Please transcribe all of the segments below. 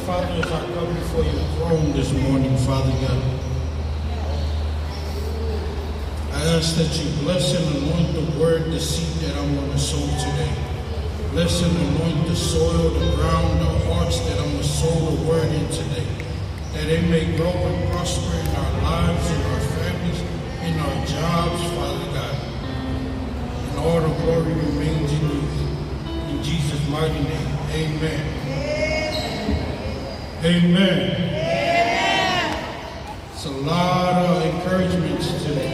Father, as I come before your throne this morning, Father God, I ask that you bless and anoint the word, the seed that I'm going to sow today. Bless and anoint the soil, the ground, the hearts that I'm going to sow the word in today. That it may grow and prosper in our lives, in our families, in our jobs, Father God. And all the glory remains in you. In Jesus' mighty name, amen. Amen. It's a lot of encouragements today.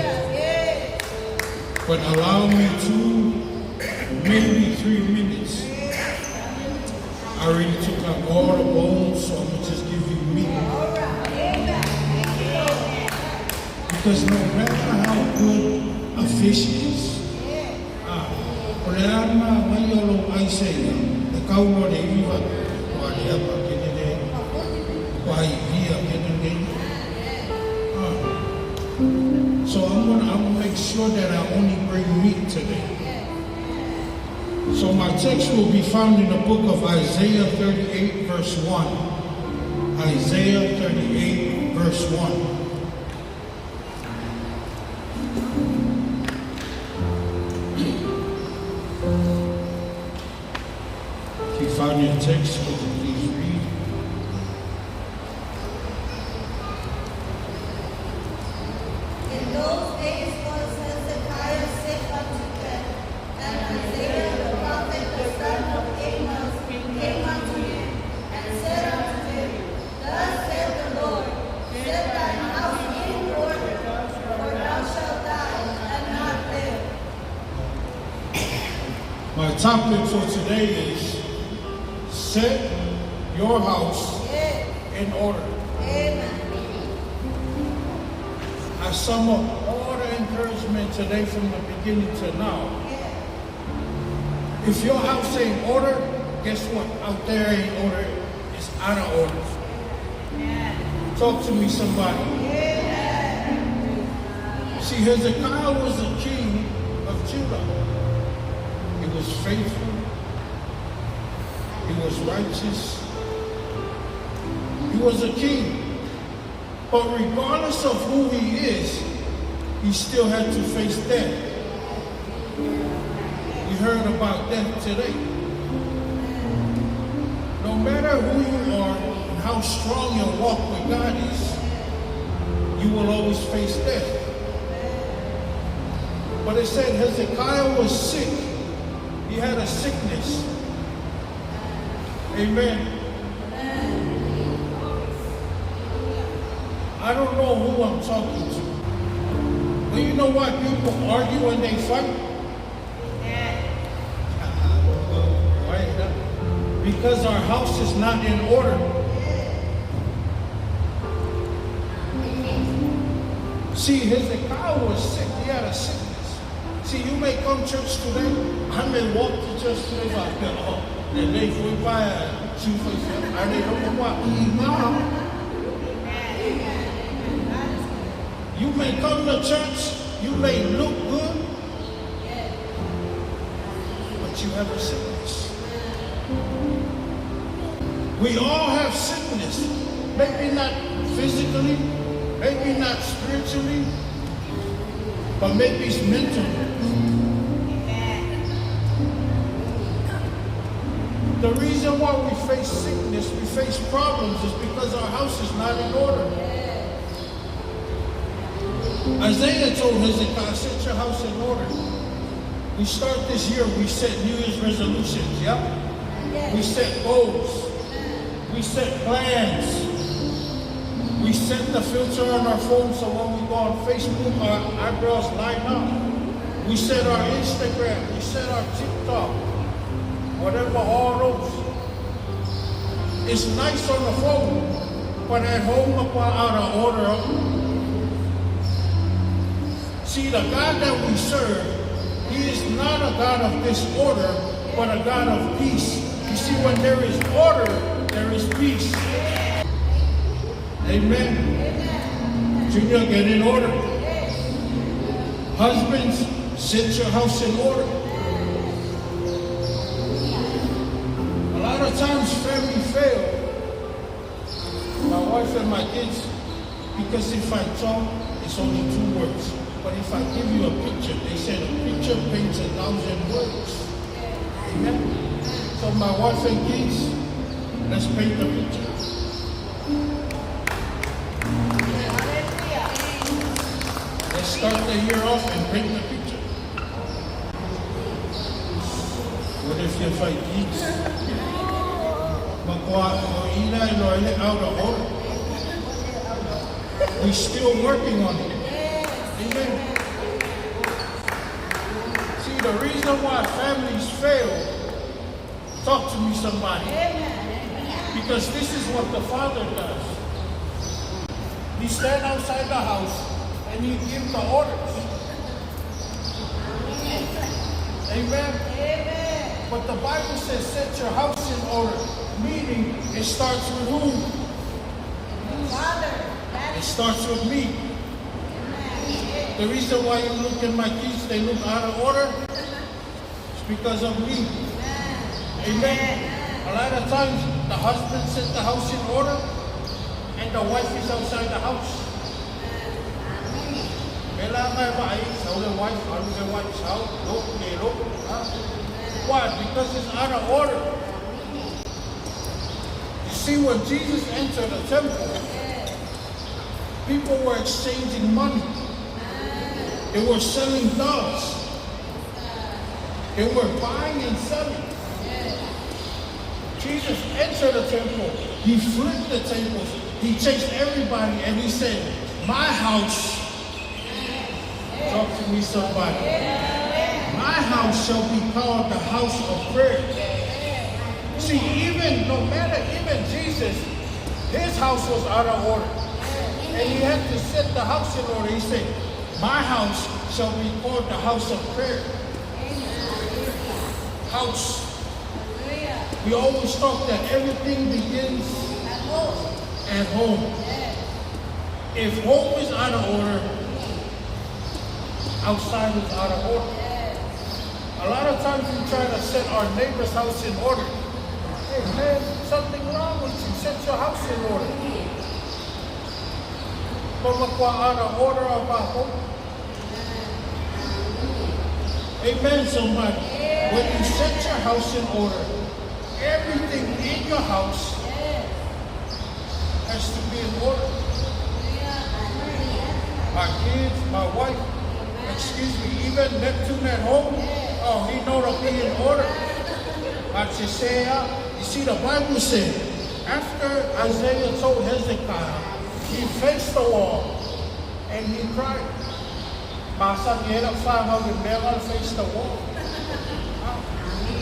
But allow me 2, maybe 3 minutes. I already took out all the bones, so I'm going to just give you meat. Because no matter how good a fish is, so I'm gonna make sure that I only bring meat today. So my text will be found in the book of Isaiah 38, verse 1. Isaiah 38, verse 1. If you found your text, would you please read? In those days was Hezekiah sick unto death, and Isaiah the prophet, the son of Amos, came unto him, and said unto him, Thus saith the Lord, set thine house in order, for thou shalt die, and not live. My topic for today is set your house in order. Amen. I sum up all the encouragement today from the beginning to now. If your house ain't order, guess what? Out there ain't order. It's out of order. Talk to me, somebody. See, Hezekiah was the king of Judah. He was faithful. He was righteous. He was a king. But regardless of who he is, he still had to face death. We heard about death today. No matter who you are and how strong your walk with God is, you will always face death. But it said Hezekiah was sick. He had a sickness. Amen. I don't know who I'm talking to. But you know why people argue and they fight? Why? Because our house is not in order. See, Hezekiah was sick. He had a sickness. See, you may come to church today. I may walk to church today like that. They fui para she foi I don't know what. You may come to church, you may look good, but you have a sickness. We all have sickness. Maybe not physically, maybe not spiritually, but maybe it's mental. The reason why we face sickness, we face problems, is because our house is not in order. Isaiah told Hezekiah, set your house in order. We start this year, we set New Year's resolutions, yeah? We set goals. We set plans. We set the filter on our phone so when we go on Facebook, our eyebrows line up. We set our Instagram. We set our TikTok. Whatever, all those. It's nice on the phone, but at home, out of order. See, the God that we serve, He is not a God of disorder, but a God of peace. You see, when there is order, there is peace. Amen. Junior, get in order. Husbands, set your house in order. A lot of times family fail wife and my kids, because if I talk, it's only 2 words. But if I give you a picture, they said a picture paints 1,000 words. Amen. So my wife and kids, let's paint the picture. Let's start the year off and paint the picture. What if you fight geeks? Out of order. We're still working on it. Amen. See, the reason why families fail, talk to me somebody. Because this is what the Father does. He stand outside the house and he gives the orders. Amen. But the Bible says, set your house in order. Meaning, it starts with who? Father. It starts with me. The reason why you look at my kids, they look out of order, it's because of me. Amen. A lot of times, the husband set the house in order, and the wife is outside the house. Why? Because it's out of order. You see, when Jesus entered the temple, people were exchanging money. They were selling doves. They were buying and selling. Jesus entered the temple. He flipped the tables. He chased everybody and he said, my house, talk to me somebody, my house shall be called the house of prayer. See, even Jesus, his house was out of order. And he had to set the house in order. He said, my house shall be called the house of prayer. House. We always talk that everything begins at home. If home is out of order, outside is out of order. A lot of times we try to set our neighbor's house in order. Hey man, something wrong with you. Set your house in order. But look what out of order of our home. Amen, somebody. When you set your house in order, everything in your house has to be in order. My kids, my wife, excuse me, even Neptune at home, oh, he know to be in order. You see, the Bible said, after Isaiah told Hezekiah, he faced the wall and he cried. My son, you had 500 never face the wall.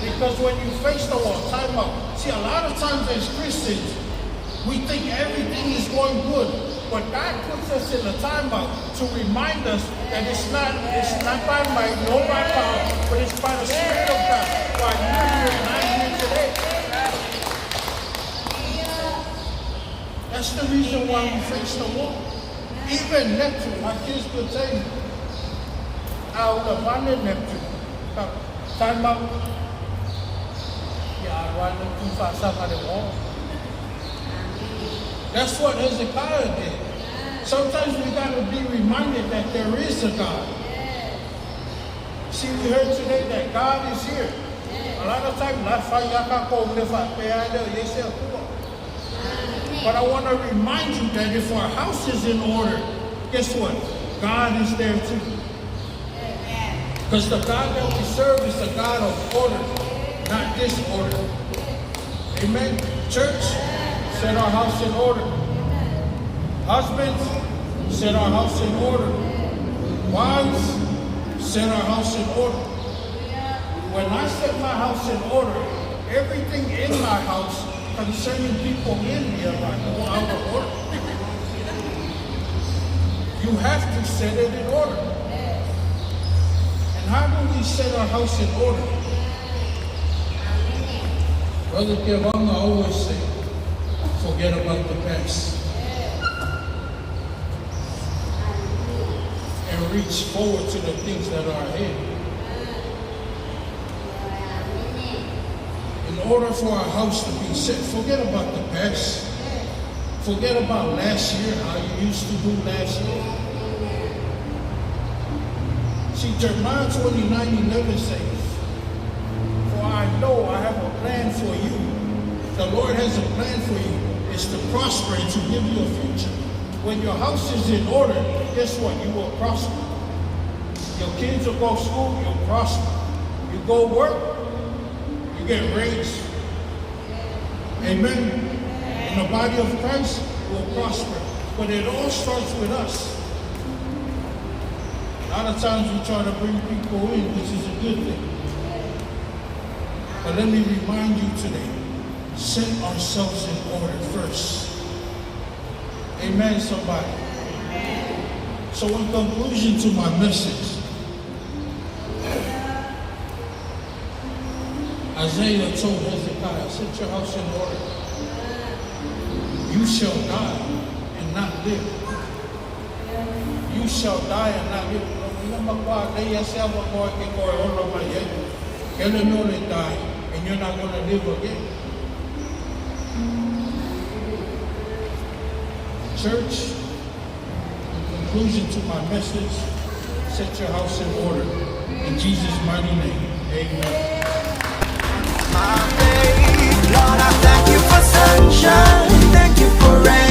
Because when you face the wall, time out. See, a lot of times as Christians, we think everything is going good. But God puts us in a timeout to remind us that it's not by might, nor by power, but it's by the Spirit of God. Why you're here and I'm here today. That's the reason why we face the wall. Even Neptune, my kids could tell you, I would abandon Neptune. Time out. Yeah, I run too fast up at the wall. That's what Hezekiah did. Sometimes we got to be reminded that there is a God. See, we heard today that God is here. A lot of times, but I want to remind you that if our house is in order, guess what? God is there too. Because the God that we serve is the God of order, not disorder. Amen. Church, set our house in order. Husbands, set our house in order. Wives, set our house in order. When I set my house in order, everything in my house concerning people in here are no out of order. You have to set it in order. And how do we set our house in order? Brother Kevanga always say, forget about the past. And reach forward to the things that are ahead. In order for our house to be set, forget about the past. Forget about last year, how you used to do last year. See, Jeremiah 29:11 says, "For I know I have a plan for you." The Lord has a plan for you. It's to prosper and to give you a future. When your house is in order, guess what? You will prosper. Your kids will go to school, you'll prosper. You go work, you get raised. Amen. In the body of Christ, will prosper. But it all starts with us. A lot of times we try to bring people in, which is a good thing. But let me remind you today, set ourselves in order first. Amen, somebody. So in conclusion to my message, Isaiah told Hezekiah, set your house in order. You shall die and not live. You shall die and not live. Die, and you're not going to live again. Church, in conclusion to my message, set your house in order. In Jesus' mighty name, amen. Lord, I thank you for sunshine, thank you for rain.